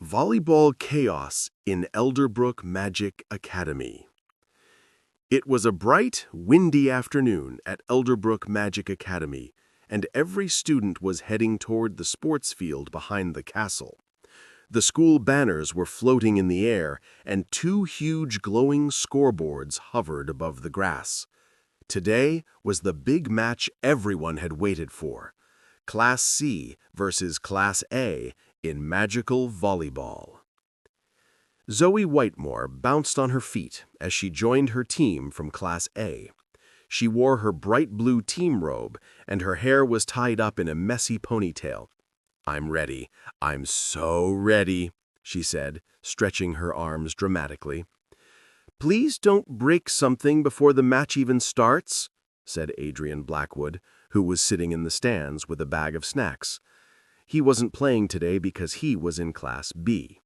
Volleyball Chaos in Elderbrook Magic Academy. It was a bright, windy afternoon at Elderbrook Magic Academy, and every student was heading toward the sports field behind the castle. The school banners were floating in the air, and two huge glowing scoreboards hovered above the grass. Today was the big match everyone had waited for. Class C versus Class A in magical volleyball. Zoe Whitemore bounced on her feet as she joined her team from Class A. She wore her bright blue team robe, and her hair was tied up in a messy ponytail. "I'm ready. I'm so ready," she said, stretching her arms dramatically. "Please don't break something before the match even starts," said Adrian Blackwood, who was sitting in the stands with a bag of snacks. He wasn't playing today because he was in Class B.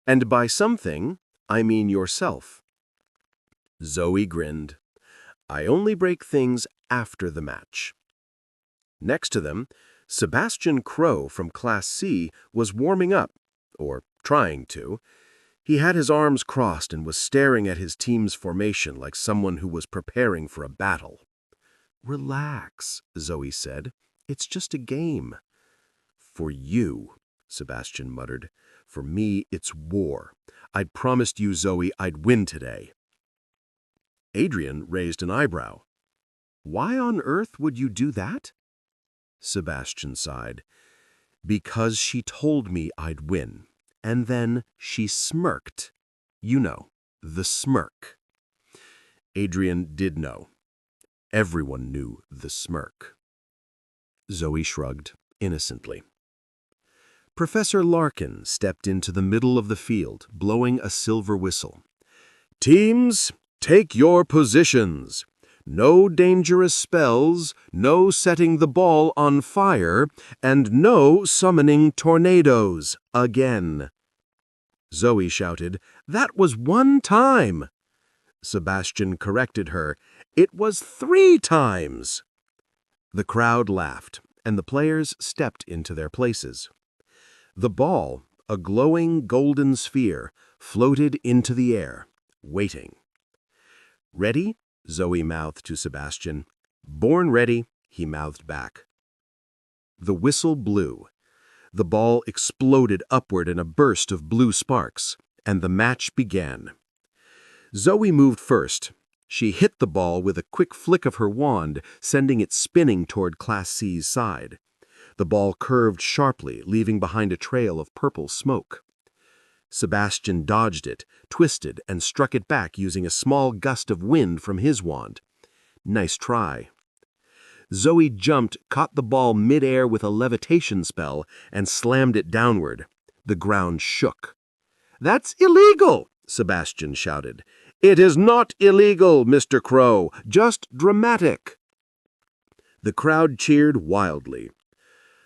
"And by something, I mean yourself." Zoe grinned. "I only break things after the match." Next to them, Sebastian Crow from Class C was warming up, or trying to. He had his arms crossed and was staring at his team's formation like someone who was preparing for a battle. "Relax," Zoe said. "It's just a game." "For you," Sebastian muttered. "For me, it's war. I'd promised you, Zoe, I'd win today." Adrian raised an eyebrow. "Why on earth would you do that?" Sebastian sighed. "Because she told me I'd win, and then she smirked. You know, the smirk." Adrian did know. Everyone knew the smirk. Zoe shrugged innocently. Professor Larkin stepped into the middle of the field, blowing a silver whistle. "Teams, take your positions. No dangerous spells, no setting the ball on fire, and no summoning tornadoes again." Zoe shouted, "That was one time." Sebastian corrected her. "It was 3 times." The crowd laughed, and the players stepped into their places. The ball, a glowing golden sphere, floated into the air, waiting. "Ready?" Zoe mouthed to Sebastian. "Born ready," he mouthed back. The whistle blew. The ball exploded upward in a burst of blue sparks, and the match began. Zoe moved first. She hit the ball with a quick flick of her wand, sending it spinning toward Class C's side. The ball curved sharply, leaving behind a trail of purple smoke. Sebastian dodged it, twisted, and struck it back using a small gust of wind from his wand. Nice try. Zoe jumped, caught the ball mid-air with a levitation spell, and slammed it downward. The ground shook. "That's illegal!" Sebastian shouted. "It is not illegal, Mr. Crow, just dramatic." The crowd cheered wildly.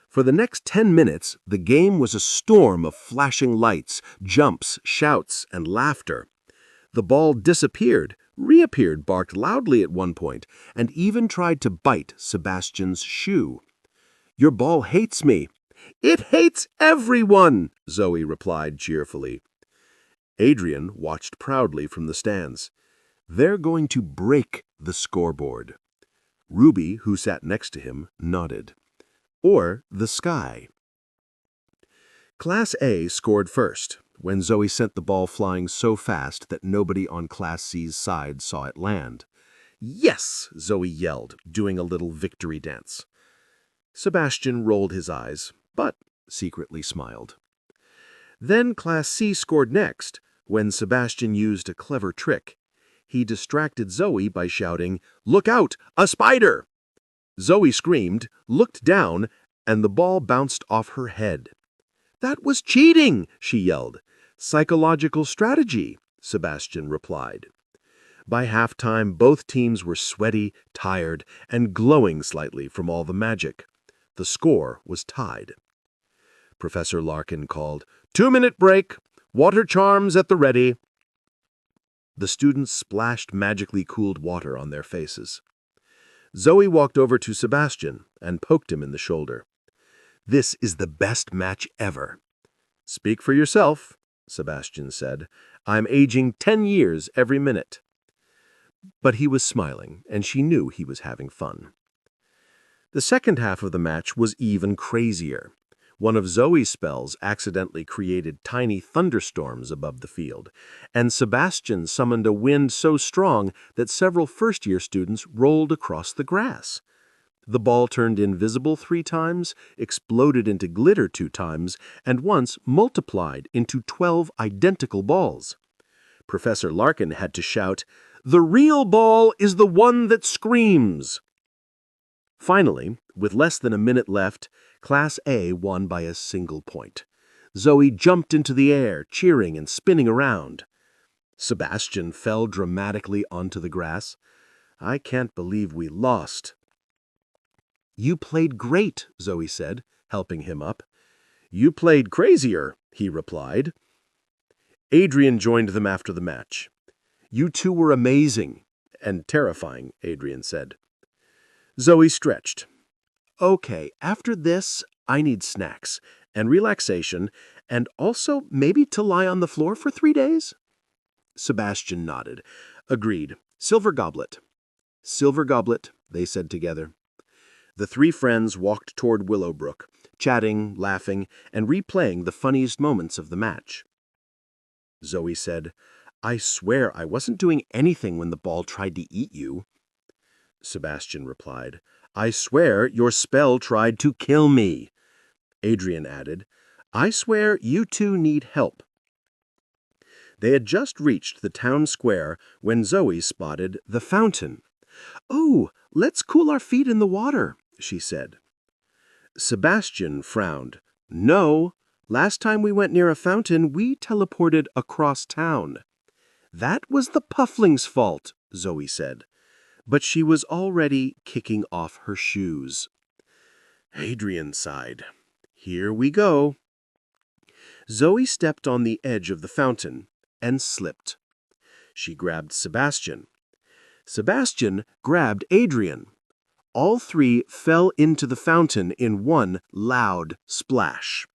For the next 10 minutes, the game was a storm of flashing lights, jumps, shouts, and laughter. The ball disappeared, reappeared, barked loudly at one point, and even tried to bite Sebastian's shoe. "Your ball hates me." "It hates everyone," Zoe replied cheerfully. Adrian watched proudly from the stands. "They're going to break the scoreboard." Ruby, who sat next to him, nodded. "Or the sky." Class A scored first, when Zoe sent the ball flying so fast that nobody on Class C's side saw it land. "Yes!" Zoe yelled, doing a little victory dance. Sebastian rolled his eyes, but secretly smiled. Then Class C scored next, when Sebastian used a clever trick. He distracted Zoe by shouting, "Look out! A spider!" Zoe screamed, looked down, and the ball bounced off her head. "That was cheating!" she yelled. "Psychological strategy," Sebastian replied. By halftime, both teams were sweaty, tired, and glowing slightly from all the magic. The score was tied. Professor Larkin called, "2-minute break! Water charms at the ready!" The students splashed magically cooled water on their faces. Zoe walked over to Sebastian and poked him in the shoulder. "This is the best match ever." "Speak for yourself," Sebastian said. "I'm aging 10 years every minute." But he was smiling, and she knew he was having fun. The second half of the match was even crazier. One of Zoe's spells accidentally created tiny thunderstorms above the field, and Sebastian summoned a wind so strong that several first-year students rolled across the grass. The ball turned invisible 3 times, exploded into glitter 2 times, and once multiplied into 12 identical balls. Professor Larkin had to shout, "The real ball is the one that screams!" Finally, with less than a minute left, Class A won by a single point. Zoe jumped into the air, cheering and spinning around. Sebastian fell dramatically onto the grass. "I can't believe we lost." "You played great," Zoe said, helping him up. "You played crazier," he replied. Adrian joined them after the match. "You two were amazing and terrifying," Adrian said. Zoe stretched. "Okay, after this, I need snacks and relaxation and also maybe to lie on the floor for 3 days?" Sebastian nodded. "Agreed. Silver goblet." "Silver goblet," they said together. The 3 friends walked toward Willowbrook, chatting, laughing, and replaying the funniest moments of the match. Zoe said, "I swear I wasn't doing anything when the ball tried to eat you." Sebastian replied, "I swear your spell tried to kill me." Adrian added, "I swear you two need help." They had just reached the town square when Zoe spotted the fountain. "Oh, let's cool our feet in the water," she said. Sebastian frowned. "No, last time we went near a fountain, we teleported across town." "That was the Puffling's fault," Zoe said. But she was already kicking off her shoes. Adrian sighed. "Here we go." Zoe stepped on the edge of the fountain and slipped. She grabbed Sebastian. Sebastian grabbed Adrian. All 3 fell into the fountain in one loud splash.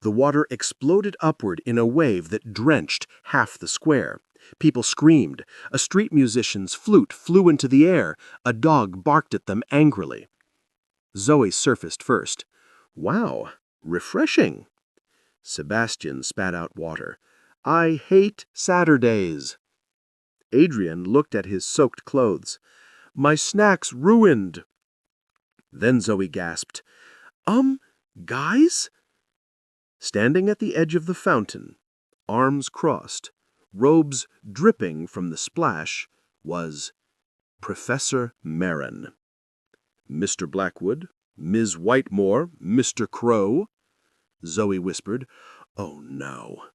The water exploded upward in a wave that drenched half the square. People screamed. A street musician's flute flew into the air. A dog barked at them angrily. Zoe surfaced first. "Wow, refreshing." Sebastian spat out water. "I hate Saturdays." Adrian looked at his soaked clothes. "My snack's ruined." Then Zoe gasped, Guys?" Standing at the edge of the fountain, arms crossed, robes dripping from the splash, was Professor Marin. "Mr. Blackwood, Ms. Whitemore, Mr. Crow," Zoe whispered. "Oh, no."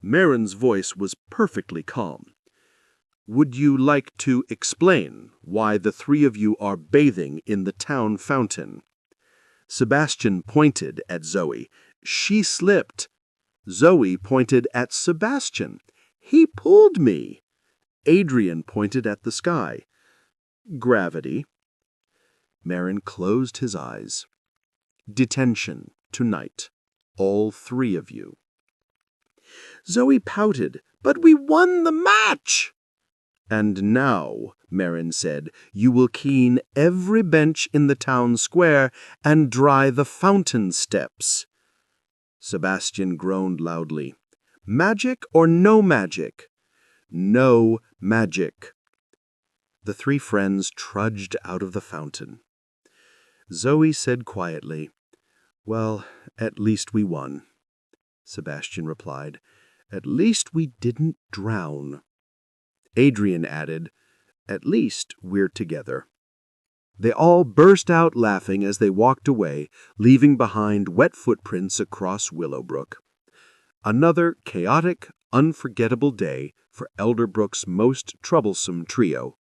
Marin's voice was perfectly calm. "Would you like to explain why the 3 of you are bathing in the town fountain?" Sebastian pointed at Zoe. "She slipped." Zoe pointed at Sebastian. "He pulled me." Adrian pointed at the sky. "Gravity." Marin closed his eyes. "Detention tonight, all 3 of you." Zoe pouted. "But we won the match!" "And now," Marin said, "you will clean every bench in the town square and dry the fountain steps." Sebastian groaned loudly. "Magic or no magic?" "No magic." The 3 friends trudged out of the fountain. Zoe said quietly, "Well, at least we won." Sebastian replied, "At least we didn't drown." Adrian added, "At least we're together." They all burst out laughing as they walked away, leaving behind wet footprints across Willowbrook. Another chaotic, unforgettable day for Elderbrook's most troublesome trio.